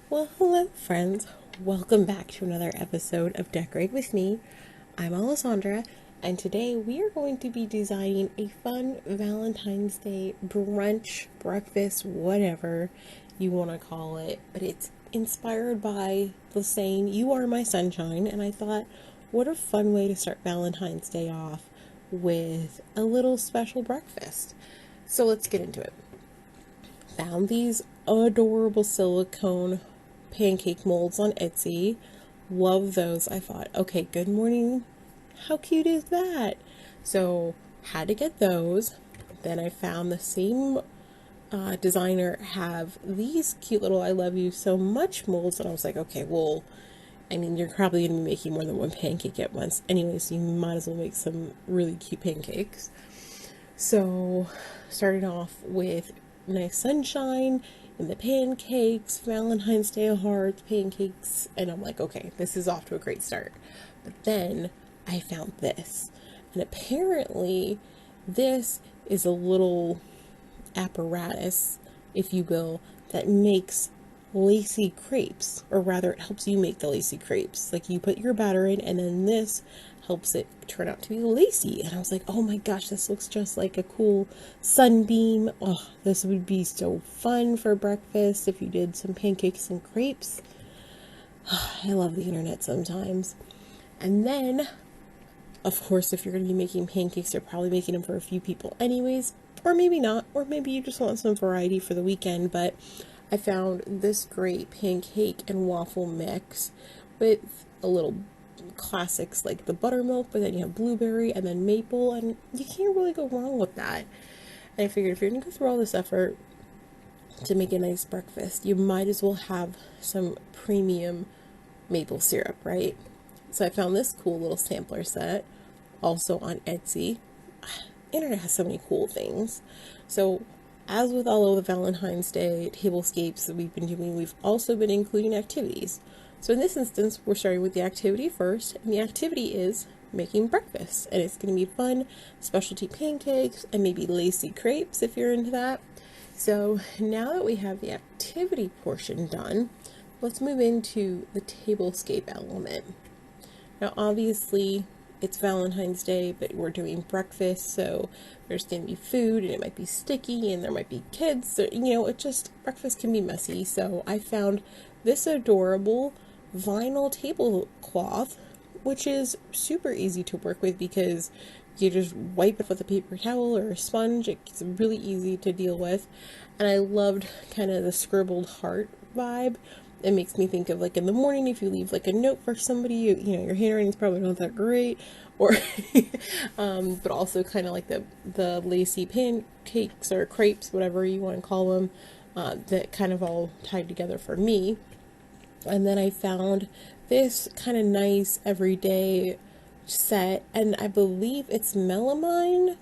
Well, hello, friends. Welcome back to another episode of Decorate with Me. I'm Alessandra, and today we are going to be designing a fun Valentine's Day brunch, breakfast, whatever you want to call it. But it's inspired by the saying, "You are my sunshine," and I thought, what a fun way to start Valentine's Day off with a little special breakfast. So let's get into it. Found these adorable silicone pancake molds on Etsy. Love those. I thought, okay, good morning. How cute is that? So, had to get those. Then I found the same designer have these cute little I love you so much molds. And I was like, okay, well, I mean, you're probably going to be making more than one pancake at once. Anyway, so you might as well make some really cute pancakes. So, started off with nice sunshine and the pancakes, Valentine's Day hearts, pancakes, and I'm like, okay, this is off to a great start. But then I found this, and apparently, this is a little apparatus, if you will, that makes lacy crepes, or rather, it helps you make the lacy crepes. Like, you put your batter in, and then this helps it turn out to be lacy. And I was like, oh my gosh, this looks just like a cool sunbeam. Oh, this would be so fun for breakfast if you did some pancakes and crepes. I love the internet sometimes. And then, of course, if you're going to be making pancakes, you're probably making them for a few people anyways, or maybe not, or maybe you just want some variety for the weekend. But I found this great pancake and waffle mix with a little classics like the buttermilk, but then you have blueberry and then maple, and you can't really go wrong with that. And I figured if you're gonna go through all this effort to make a nice breakfast, you might as well have some premium maple syrup, right? So I found this cool little sampler set also on Etsy. Internet has so many cool things. So as with all of the Valentine's Day tablescapes that we've been doing, we've also been including activities. So in this instance, we're starting with the activity first, and the activity is making breakfast, and it's going to be fun, specialty pancakes, and maybe lacy crepes if you're into that. So now that we have the activity portion done, let's move into the tablescape element. Now obviously it's Valentine's Day, but we're doing breakfast, so there's going to be food, and it might be sticky, and there might be kids, so, it just, breakfast can be messy. So I found this adorable vinyl tablecloth, which is super easy to work with because you just wipe it with a paper towel or a sponge. It's really easy to deal with. And I loved kind of the scribbled heart vibe. It makes me think of like in the morning, if you leave like a note for somebody, your handwriting's probably not that great, or but also kind of like the lacy pancakes or crepes, whatever you want to call them, that kind of all tied together for me. And then I found this kind of nice everyday set, and I believe it's melamine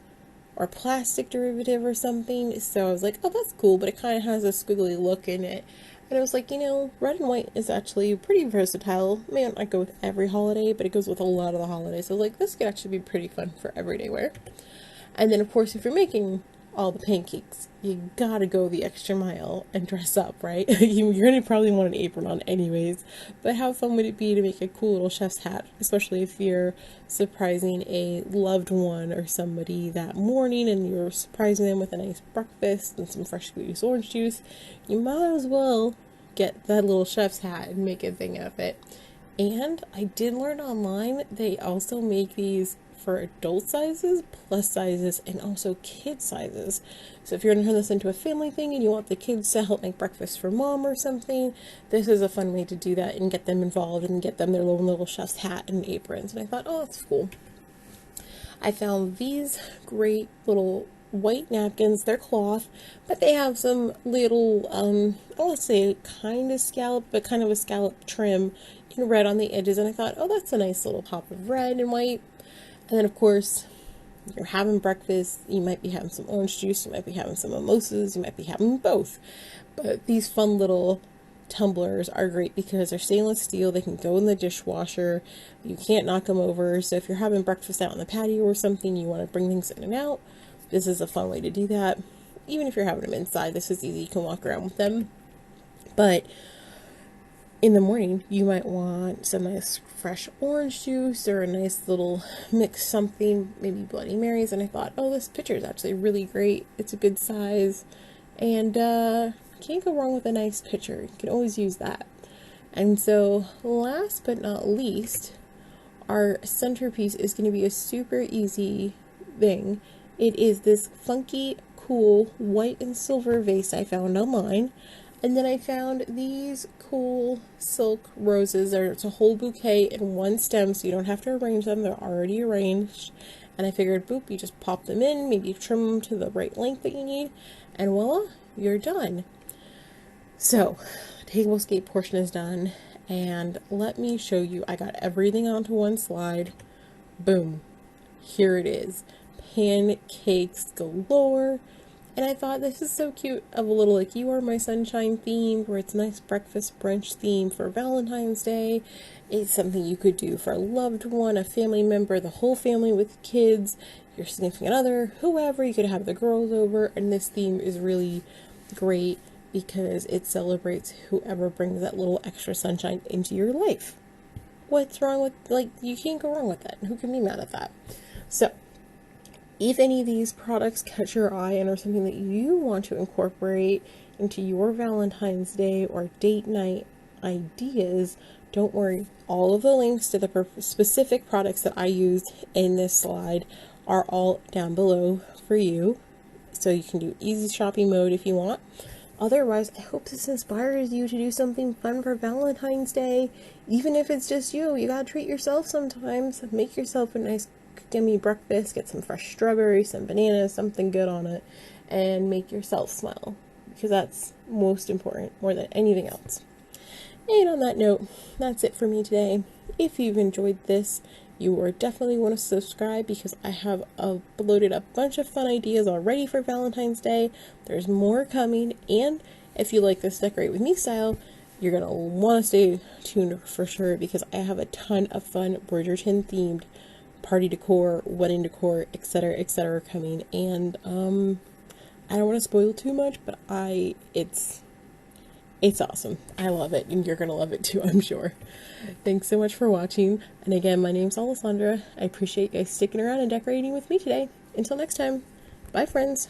or plastic derivative or something. So I was like, oh, that's cool, but it kind of has a squiggly look in it. And I was like, red and white is actually pretty versatile. May not go with every holiday, but it goes with a lot of the holidays. So I was like, this could actually be pretty fun for everyday wear. And then, of course, if you're making all the pancakes, you gotta go the extra mile and dress up, right? You're gonna probably want an apron on anyways, but how fun would it be to make a cool little chef's hat, especially if you're surprising a loved one or somebody that morning and you're surprising them with a nice breakfast and some fresh squeezed orange juice. You might as well get that little chef's hat and make a thing of it. And I did learn online they also make these for adult sizes, plus sizes, and also kid sizes. So if you're going to turn this into a family thing and you want the kids to help make breakfast for mom or something, this is a fun way to do that and get them involved and get them their little chef's hat and aprons. And I thought, oh, that's cool. I found these great little white napkins. They're cloth, but they have some little, I want to say kind of scallop, but kind of a scallop trim in red on the edges. And I thought, oh, that's a nice little pop of red and white. And then, of course, you're having breakfast, you might be having some orange juice, you might be having some mimosas, you might be having both. But these fun little tumblers are great because they're stainless steel, they can go in the dishwasher, you can't knock them over. So if you're having breakfast out on the patio or something, you want to bring things in and out, this is a fun way to do that. Even if you're having them inside, this is easy, you can walk around with them. But in the morning, you might want some nice fresh orange juice or a nice little mix something, maybe Bloody Marys. And I thought, oh, this pitcher is actually really great. It's a good size. And can't go wrong with a nice pitcher. You can always use that. And so last but not least, our centerpiece is going to be a super easy thing. It is this funky, cool white and silver vase I found online. And then I found these cool silk roses. It's a whole bouquet in one stem, so you don't have to arrange them. They're already arranged. And I figured, boop, you just pop them in, maybe trim them to the right length that you need, and voila, you're done. So, the tablescape portion is done, and let me show you. I got everything onto one slide. Boom. Here it is. Pancakes galore. And I thought this is so cute of a little like You Are My Sunshine theme, where it's a nice breakfast brunch theme for Valentine's Day. It's something you could do for a loved one, a family member, the whole family with kids, your significant other, whoever. You could have the girls over, and this theme is really great because it celebrates whoever brings that little extra sunshine into your life. What's wrong with, like, you can't go wrong with that. Who can be mad at that? So, if any of these products catch your eye and are something that you want to incorporate into your Valentine's Day or date night ideas, don't worry. All of the links to the specific products that I used in this slide are all down below for you. So you can do easy shopping mode if you want. Otherwise, I hope this inspires you to do something fun for Valentine's Day. Even if it's just you gotta treat yourself sometimes. Make yourself a nice yummy breakfast, get some fresh strawberries, some bananas, something good on it, and make yourself smile, because that's most important, more than anything else. And on that note, that's it for me today. If you've enjoyed this, you will definitely want to subscribe, because I have uploaded a bunch of fun ideas already for Valentine's Day. There's more coming, and if you like this Decorate With Me style, you're going to want to stay tuned for sure, because I have a ton of fun Bridgerton themed party decor, wedding decor, etc. coming. And I don't want to spoil too much, but it's awesome. I love it, and you're gonna love it too, I'm sure. Thanks so much for watching, and again, my name's Alessandra. I appreciate you guys sticking around and decorating with me today. Until next time, bye friends.